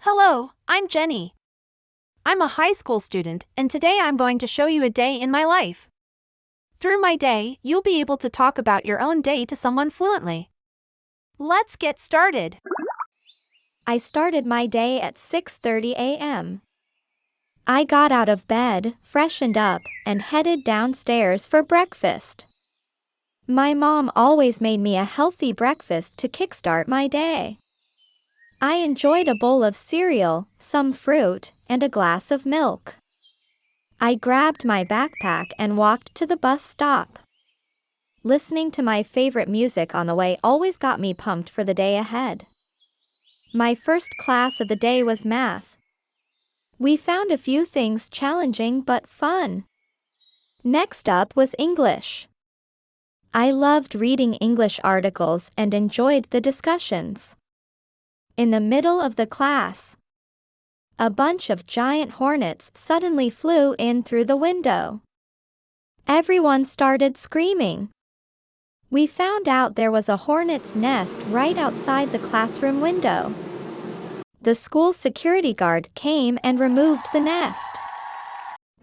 Hello, I'm Jenny. I'm a high school student, and today I'm going to show you a day in my life. Through my day, you'll be able to talk about your own day to someone fluently. Let's get started. I started my day at 6:30 a.m. I got out of bed, freshened up, and headed downstairs for breakfast. My mom always made me a healthy breakfast to kickstart my day. I enjoyed a bowl of cereal, some fruit, and a glass of milk. I grabbed my backpack and walked to the bus stop. Listening to my favorite music on the way always got me pumped for the day ahead. My first class of the day was math. We found a few things challenging but fun. Next up was English. I loved reading English articles and enjoyed the discussions. In the middle of the class, a bunch of giant hornets suddenly flew in through the window. Everyone started screaming. We found out there was a hornet's nest right outside the classroom window. The school security guard came and removed the nest.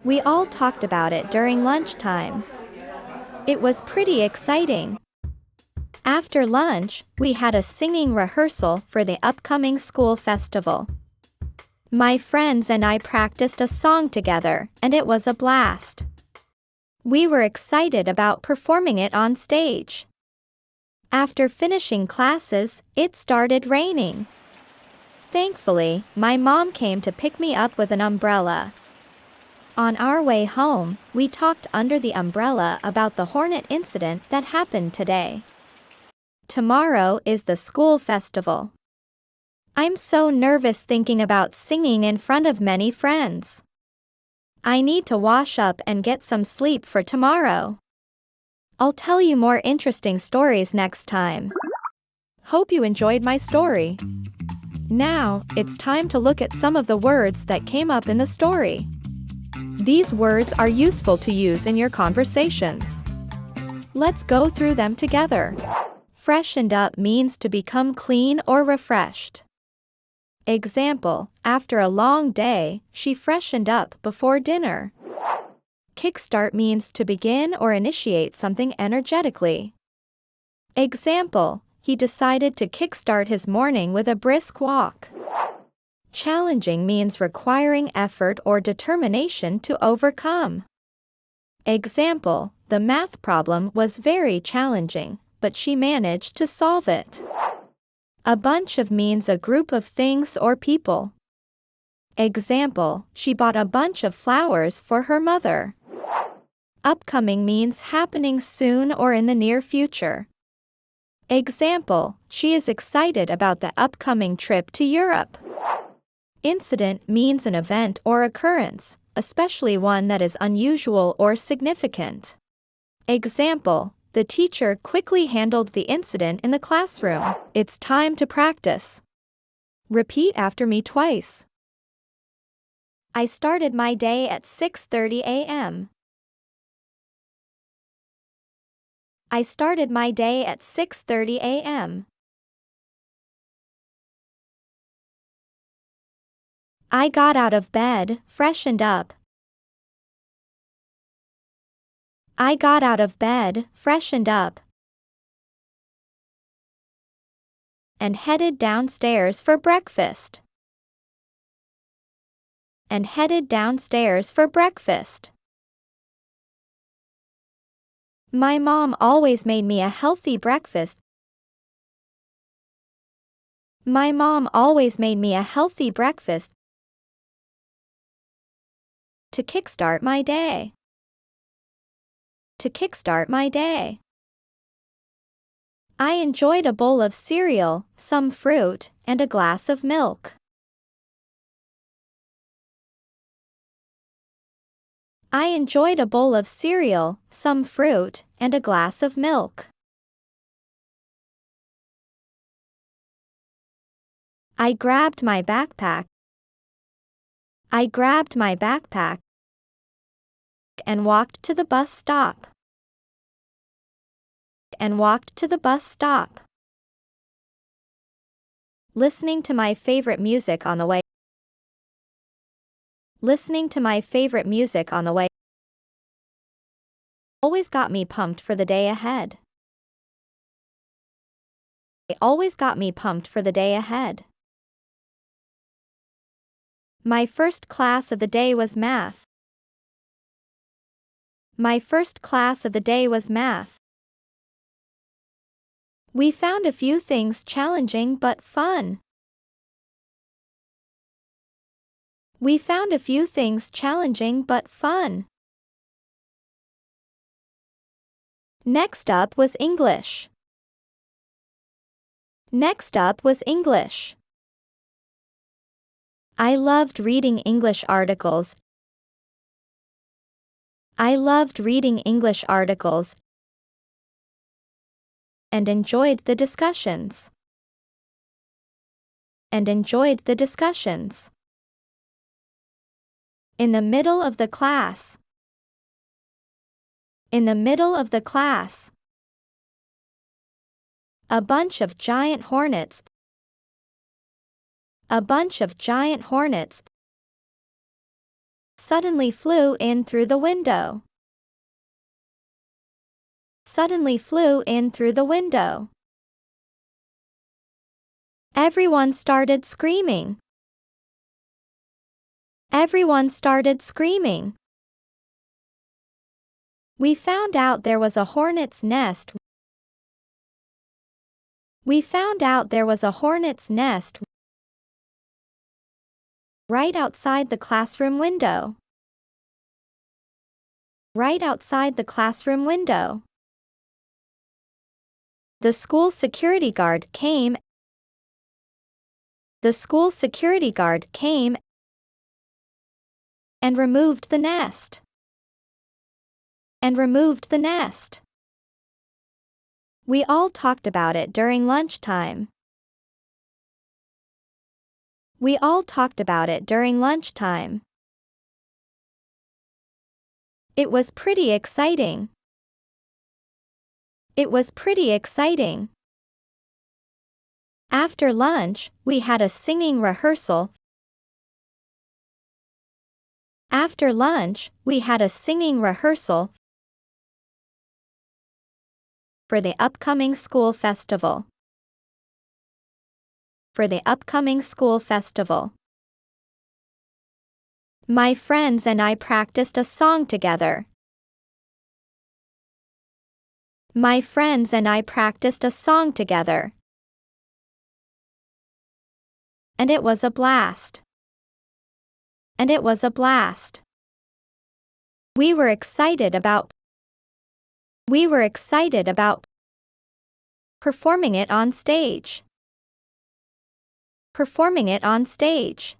We all talked about it during lunchtime. It was pretty exciting. After lunch, we had a singing rehearsal for the upcoming school festival. My friends and I practiced a song together, and it was a blast. We were excited about performing it on stage. After finishing classes, it started raining. Thankfully, my mom came to pick me up with an umbrella. On our way home, we talked under the umbrella about the hornet incident that happened today. Tomorrow is the school festival. I'm so nervous thinking about singing in front of many friends. I need to wash up and get some sleep for tomorrow. I'll tell you more interesting stories next time. Hope you enjoyed my story. Now, it's time to look at some of the words that came up in the story. These words are useful to use in your conversations. Let's go through them together. Freshened up means to become clean or refreshed. Example, after a long day, she freshened up before dinner. Kickstart means to begin or initiate something energetically. Example, he decided to kickstart his morning with a brisk walk. Challenging means requiring effort or determination to overcome. Example, the math problem was very challenging, but she managed to solve it. A bunch of means a group of things or people. Example, she bought a bunch of flowers for her mother. Upcoming means happening soon or in the near future. Example, she is excited about the upcoming trip to Europe. Incident means an event or occurrence, especially one that is unusual or significant. Example, the teacher quickly handled the incident in the classroom. It's time to practice. Repeat after me twice. I started my day at 6:30 a.m. I started my day at 6:30 a.m. I got out of bed, freshened up. I got out of bed, freshened up, and headed downstairs for breakfast. And headed downstairs for breakfast. My mom always made me a healthy breakfast. My mom always made me a healthy breakfast to kickstart my day. To kickstart my day. I enjoyed a bowl of cereal, some fruit, and a glass of milk. I enjoyed a bowl of cereal, some fruit, and a glass of milk. I grabbed my backpack. I grabbed my backpack and walked to the bus stop. And walked to the bus stop. Listening to my favorite music on the way Listening to my favorite music on the way always got me pumped for the day ahead. It always got me pumped for the day ahead. My first class of the day was math. My first class of the day was math. We found a few things challenging but fun. We found a few things challenging but fun. Next up was English. Next up was English. I loved reading English articles. I loved reading English articles and enjoyed the discussions. And enjoyed the discussions. In the middle of the class. In the middle of the class. A bunch of giant hornets. A bunch of giant hornets suddenly flew in through the window. Suddenly flew in through the window. Everyone started screaming. Everyone started screaming. We found out there was a hornet's nest. We found out there was a hornet's nest right outside the classroom window. Right outside the classroom window. The school security guard came. The school security guard came and removed the nest. And removed the nest. We all talked about it during lunchtime. We all talked about it during lunchtime. It was pretty exciting. It was pretty exciting. After lunch, we had a singing rehearsal. After lunch, we had a singing rehearsal for the upcoming school festival. For the upcoming school festival. My friends and I practiced a song together. My friends and I practiced a song together. And it was a blast. And it was a blast. We were excited about performing it on stage. Performing it on stage.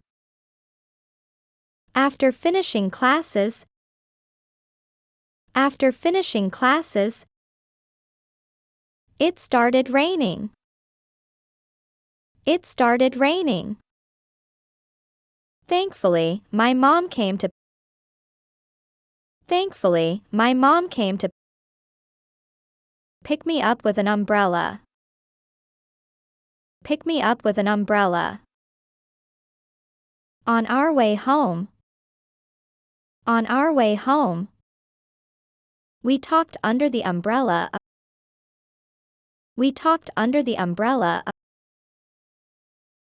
After finishing classes. After finishing classes. It started raining. It started raining. Thankfully, my mom came to pick me up with an umbrella. Pick me up with an umbrella. On our way home. On our way home. We talked under the umbrella. We talked under the umbrella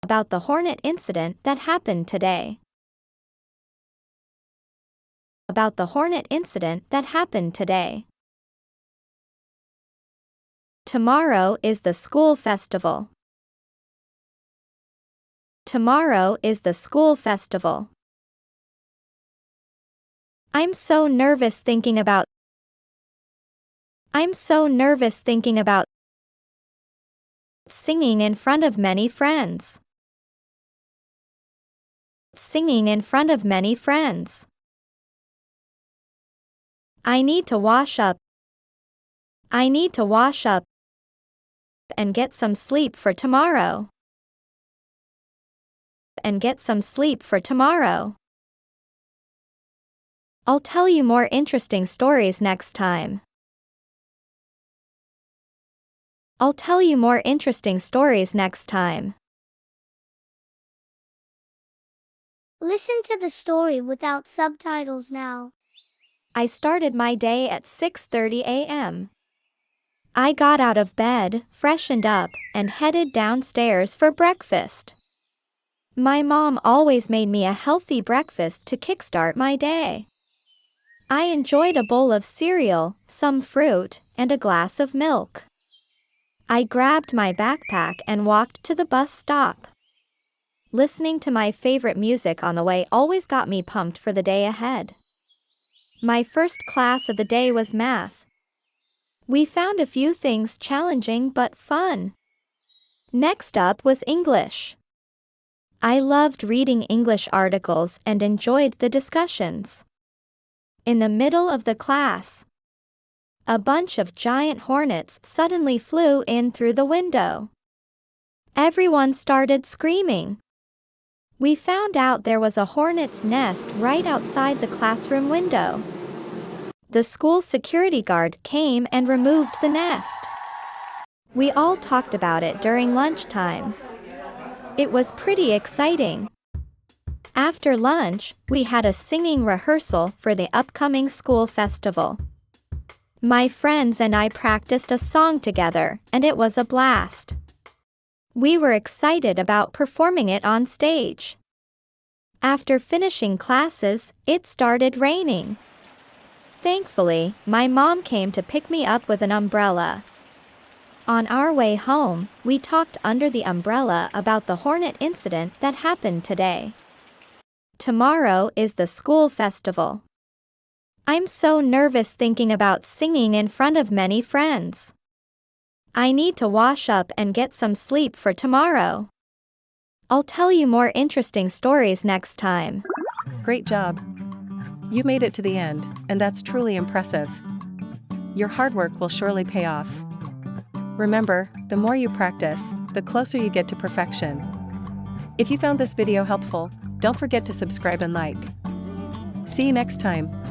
about the hornet incident that happened today. About the hornet incident that happened today. Tomorrow is the school festival. Tomorrow is the school festival. I'm so nervous thinking about singing in front of many friends. Singing in front of many friends. I need to wash up. I need to wash up and get some sleep for tomorrow. And get some sleep for tomorrow. I'll tell you more interesting stories next time. I'll tell you more interesting stories next time. Listen to the story without subtitles now. I started my day at 6:30 a.m. I got out of bed, freshened up, and headed downstairs for breakfast. My mom always made me a healthy breakfast to kickstart my day. I enjoyed a bowl of cereal, some fruit, and a glass of milk. I grabbed my backpack and walked to the bus stop. Listening to my favorite music on the way always got me pumped for the day ahead. My first class of the day was math. We found a few things challenging but fun. Next up was English. I loved reading English articles and enjoyed the discussions. In the middle of the class, a bunch of giant hornets suddenly flew in through the window. Everyone started screaming. We found out there was a hornet's nest right outside the classroom window. The school security guard came and removed the nest. We all talked about it during lunchtime. It was pretty exciting. After lunch, we had a singing rehearsal for the upcoming school festival. My friends and I practiced a song together, and it was a blast. We were excited about performing it on stage. After finishing classes, it started raining. Thankfully, my mom came to pick me up with an umbrella. On our way home, we talked under the umbrella about the hornet incident that happened today. Tomorrow is the school festival. I'm so nervous thinking about singing in front of many friends. I need to wash up and get some sleep for tomorrow. I'll tell you more interesting stories next time. Great job. You made it to the end, and that's truly impressive. Your hard work will surely pay off. Remember, the more you practice, the closer you get to perfection. If you found this video helpful, don't forget to subscribe and like. See you next time.